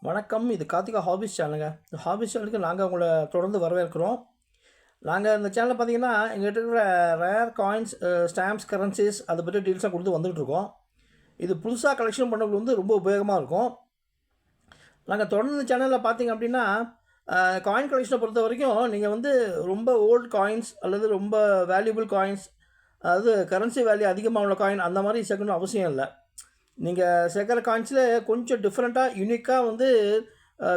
வணக்கம். இது கார்த்திகா ஹாபீஸ் சேனலுங்க. இந்த ஹாபீஸ் சேனலுக்கு நாங்கள் உங்களை தொடர்ந்து வரவேற்கிறோம். நாங்கள் இந்த சேனலில் பார்த்தீங்கன்னா எங்கள்கிட்ட இருக்கிற ரேர் காயின்ஸ், ஸ்டாம்ப்ஸ், கரன்சிஸ் அதை பற்றி டீல்ஸாக கொடுத்து வந்துகிட்ருக்கோம். இது புதுசாக கலெக்ஷன் பண்ணவங்களுக்கு வந்து ரொம்ப உபயோகமாக இருக்கும். நாங்கள் தொடர்ந்து இந்த சேனலில் பார்த்தீங்க அப்படின்னா காயின் கலெக்ஷனை பொறுத்த வரைக்கும் நீங்கள் வந்து ரொம்ப ஓல்டு காயின்ஸ் அல்லது ரொம்ப வேல்யூபிள் காயின்ஸ், அதாவது கரன்சி வேல்யூ அதிகமாக உள்ள காயின் அந்த மாதிரி சேர்க்கணும் அவசியம் இல்லை. நீங்கள் சேர்க்குற காயின்ஸில் கொஞ்சம் டிஃப்ரெண்ட்டாக யூனிக்காக வந்து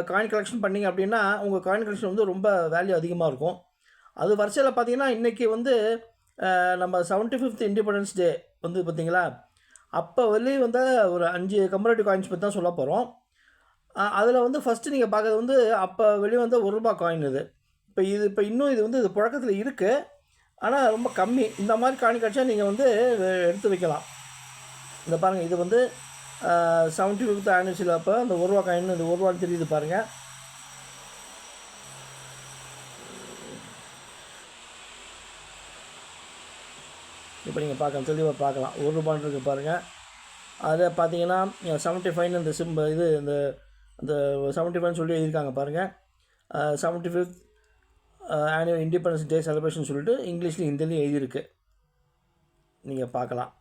காயின் கலெக்ஷன் பண்ணிங்க அப்படின்னா உங்கள் காயின் கலெக்ஷன் வந்து ரொம்ப வேல்யூ அதிகமாக இருக்கும். அது வரிசையில் பார்த்தீங்கன்னா இன்றைக்கி வந்து நம்ம 75th இண்டிபெண்டன்ஸ் டே வந்து பார்த்திங்களா, அப்போ வெளியே வந்து ஒரு 5 கம்பரேட்டிவ் காயின்ஸ் பற்றி தான் சொல்ல போகிறோம். அதில் வந்து ஃபஸ்ட்டு நீங்கள் பார்க்குறது வந்து அப்போ வெளியே வந்து ₹1 காயின். இது இப்போ இன்னும் இது வந்து இது புழக்கத்தில் இருக்குது, ஆனால் ரொம்ப கம்மி. இந்த மாதிரி காயின் கிடச்சா நீங்கள் வந்து எடுத்து வைக்கலாம். இந்த பாருங்கள், இது வந்து 75th ஆனிவர்சரியில் அப்போ அந்த ₹1 காயின், இந்த ₹1 தெரியுது பாருங்கள். இப்போ நீங்கள் பார்க்கலாம், தெளிவாக பார்க்கலாம். ₹1 இருக்குது பாருங்கள். அதில் பார்த்தீங்கன்னா 75 இந்த இது இந்த இந்த 75 சொல்லி எழுதியிருக்காங்க பாருங்கள். 75th annual independence day celebration சொல்லிட்டு இங்கிலீஷ்லையும் ஹிந்திலையும் எழுதியிருக்கு, நீங்கள் பார்க்கலாம்.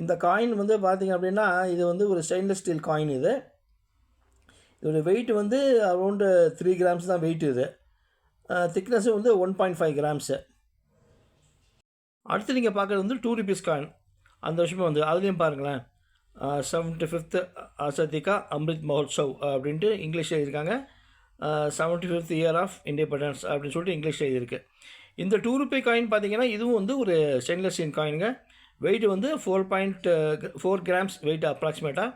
இந்த காயின் வந்து பார்த்திங்க அப்படின்னா இது வந்து ஒரு ஸ்டெயின்லெஸ் ஸ்டீல் காயின். இதோடய வெயிட் வந்து அரௌண்டு 3 கிராம்ஸ் தான் வெயிட். இது திக்னஸ்ஸு வந்து 1.5 கிராம்ஸு. அடுத்து நீங்கள் பார்க்குறது வந்து ₹2 காயின். அந்த வருஷமே வந்து அதுலேயும் பாருங்களேன், 75th ஆசாதி கா அம்ரித் மஹோத்சவ் அப்படின்ட்டு இங்கிலீஷில் எழுதியிருக்காங்க. 75th இயர் ஆஃப் இண்டிபெண்டன்ஸ் அப்படின்னு சொல்லிட்டு இங்கிலீஷில் எழுதியிருக்கு. இந்த ₹2 காயின் பார்த்திங்கன்னா இதுவும் வந்து ஒரு ஸ்டெயின்லெஸ் ஸ்டீல் காயினுங்க. வெயிட் வந்து 4.4 கிராம்ஸ் வெயிட் அப்ராக்சிமேட்டாக.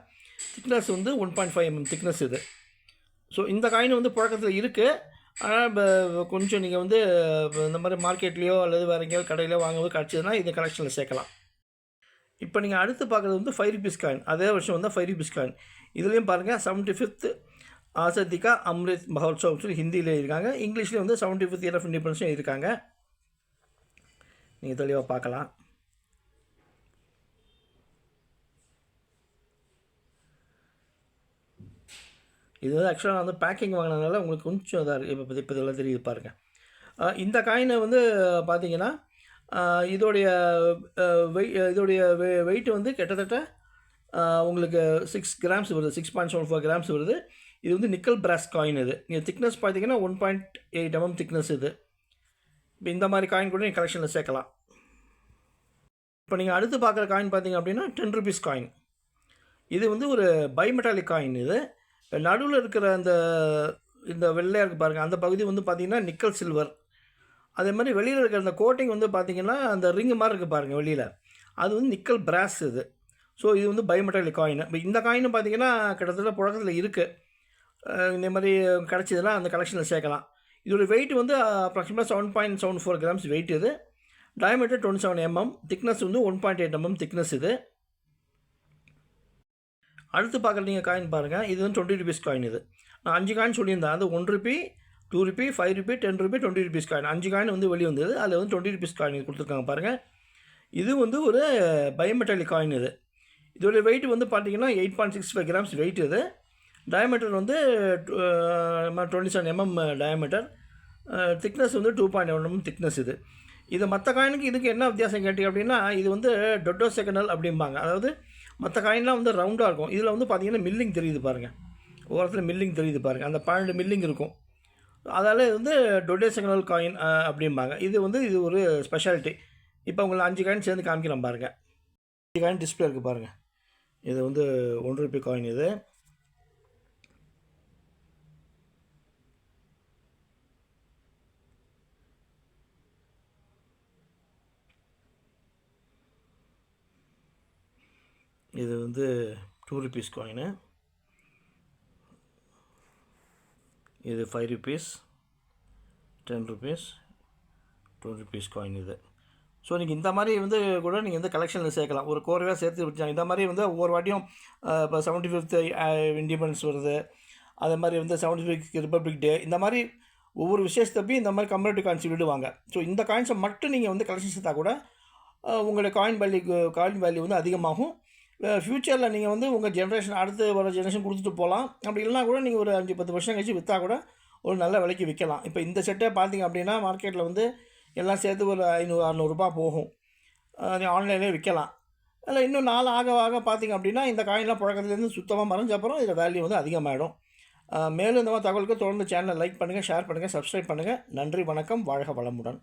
திக்னஸ் வந்து 1.5 mm திக்னஸ் இது. ஸோ இந்த காயின் வந்து புழக்கத்தில் இருக்குது. ஆனால் இப்போ கொஞ்சம் நீங்கள் வந்து இந்த மாதிரி மார்க்கெட்லேயோ அல்லது வேறு எங்கேயாவது கடையிலையோ வாங்கும்போது கிடச்சிதுன்னா இந்த கலெக்ஷனில் சேர்க்கலாம். இப்போ நீங்கள் அடுத்து பார்க்குறது வந்து ₹5 காயின். அதே வருஷம் வந்து ₹5 காயின். இதுலேயும் பாருங்கள் 75th ஆசாதி கா அம்ரித் மஹோத்சவ் சொல்லி ஹிந்தியில் எழுதியிருக்காங்க. இங்கிலீஷ்லேயும் வந்து 75th இயர் ஆஃப் இண்டிபெண்டன்ஸும் எழுதியிருக்காங்க, நீங்கள் தெளிவாக பார்க்கலாம். இது வந்து ஆக்சுவலாக நான் வந்து பேக்கிங் வாங்கினதுனால உங்களுக்கு கொஞ்சம் இதாக இருக்குது. இப்போ இதெல்லாம் தெரியுது பாருங்கள். இந்த காயினை வந்து பார்த்திங்கன்னா இதோடைய வெயிட் வந்து கிட்டத்தட்ட உங்களுக்கு 6 கிராம்ஸ் வருது, 6.74 கிராம்ஸ் வருது. இது வந்து நிக்கல் பிராஸ் காயின். இது நீங்கள் திக்னஸ் பார்த்தீங்கன்னா 1.8 mm திக்னஸ். இது இப்போ இந்த மாதிரி காயின் கூட நீங்கள் கலெக்ஷனில் சேர்க்கலாம். இப்போ நீங்கள் அடுத்து பார்க்குற காயின் பார்த்தீங்க அப்படின்னா ₹10 காயின். இது வந்து ஒரு பைமெட்டாலிக் காயின். இது நடுவில் இருக்கிற இந்த வெள்ளையாக இருக்குது பாருங்கள், அந்த பகுதி வந்து பார்த்திங்கன்னா நிக்கல் சில்வர். அதே மாதிரி வெளியில் இருக்கிற அந்த கோட்டிங் வந்து பார்த்திங்கன்னா அந்த ரிங்கு மாதிரி இருக்குது பாருங்கள் வெளியில், அது வந்து நிக்கல் பிராஸ். இது ஸோ இது வந்து பைமெட்டாலிக் காயின். இப்போ இந்த காயினும் பார்த்திங்கன்னா கிட்டத்தட்ட புழக்கத்தில் இருக்குது. இந்த மாதிரி கிடச்சிதுன்னா அந்த கலெக்ஷனில் சேர்க்கலாம். இதோடய வெயிட் வந்து அப்ராக்சிமேட்டாக 7.74 கிராம்ஸ் வெயிட். இது டயமீட்டர் 27 mm, திக்னஸ் வந்து 1.8 mm திக்னஸ். இது அடுத்து பார்க்குற நீங்கள் காயின் பாருங்கள், இது வந்து ₹20 காயின். இது நான் 5 காயின் சொல்லியிருந்தேன். அது ₹1, ₹2, ₹5, ₹10, ₹20 காயின். 5 காயின் வந்து வெளியே வந்தது. அதில் வந்து ₹20 காயின் இது கொடுத்துருக்காங்க பாருங்கள். இது வந்து ஒரு பயோமெட்டாலிக் காயின். இதோடைய வெயிட் வந்து பார்த்திங்கன்னா 8.65 கிராம்ஸ் வெயிட். இது டயமீட்டர் வந்து 27 mm டயமீட்டர். திக்னஸ் வந்து 2.1 mm திக்னஸ். இது மற்ற காயினுக்கு இதுக்கு என்ன வித்தியாசம் கேட்டிங்க அப்படின்னா, இது வந்து டொடோசெகனல் அப்படிம்பாங்க. அதாவது மற்ற காயின்லாம் வந்து ரவுண்டாக இருக்கும். இதில் வந்து பார்த்திங்கன்னா மில்லிங் தெரியுது பாருங்கள், ஓரத்தில் மில்லிங் தெரியுது பாருங்கள், அந்த 12 மில்லிங் இருக்கும். அதால் இது வந்து டொடோசெகனல் காயின் அப்படிம்பாங்க. இது ஒரு ஸ்பெஷாலிட்டி. இப்போ உங்களை 5 காயின் சேர்ந்து காமிக்கிறேன் பாருங்கள். 5 காயின் டிஸ்பிளே இருக்குது பாருங்கள். இது வந்து ₹1 காயின். இது வந்து ₹2 காயினு. இது ₹5, ₹10, ₹20 காயின். ஸோ நீங்கள் இந்த மாதிரி வந்து கூட நீங்கள் வந்து கலெக்ஷனில் சேர்க்கலாம், ஒரு கோர்வையாக சேர்த்து வச்சாங்க. இந்த மாதிரி வந்து ஒவ்வொரு வாட்டியும் இப்போ 75th இண்டிபெண்டன்ஸ் வருது, அதே மாதிரி வந்து 75th ரிப்பப்ளிக் டே, இந்த மாதிரி ஒவ்வொரு விசேஷத்தப்பையும் இந்த மாதிரி கம்பேரிட்டிவ் காயின்ஸ் விடுவாங்க. ஸோ இந்த காயின்ஸை மட்டும் நீங்கள் வந்து கலெக்ஷன் சேர்த்தா கூட உங்களுடைய காயின் வேல்யூ வந்து அதிகமாகும். ஃப்யூச்சரில் நீங்கள் வந்து உங்கள் ஜென்ரேஷன் அடுத்து வர ஜென்ரேஷன் கொடுத்துட்டு போகலாம். அப்படி இல்லைனா கூட நீங்கள் ஒரு 5-10 வருஷம் கழிச்சு விற்றா கூட ஒரு நல்ல விலைக்கு விற்கலாம். இப்போ இந்த செட்டே பார்த்தீங்க அப்படின்னா மார்க்கெட்டில் வந்து எல்லாம் சேர்த்து ஒரு 500-600 போகும். ஆன்லைன்லேயே விற்கலாம். அதில் இன்னும் நாள் ஆக ஆக பார்த்தீங்க அப்படின்னா இந்த காயின்லாம் புழக்கத்துலேருந்து சுத்தமாக மறைஞ்ச அப்புறம் இதில் வேல்யூ வந்து அதிகமாகிடும். மேலும் இந்த மாதிரி தகவலுக்கு தொடர்ந்து சேனலை லைக் பண்ணுங்கள், ஷேர் பண்ணுங்கள், சப்ஸ்கிரைப் பண்ணுங்கள். நன்றி, வணக்கம், வாழ்க வளமுடன்.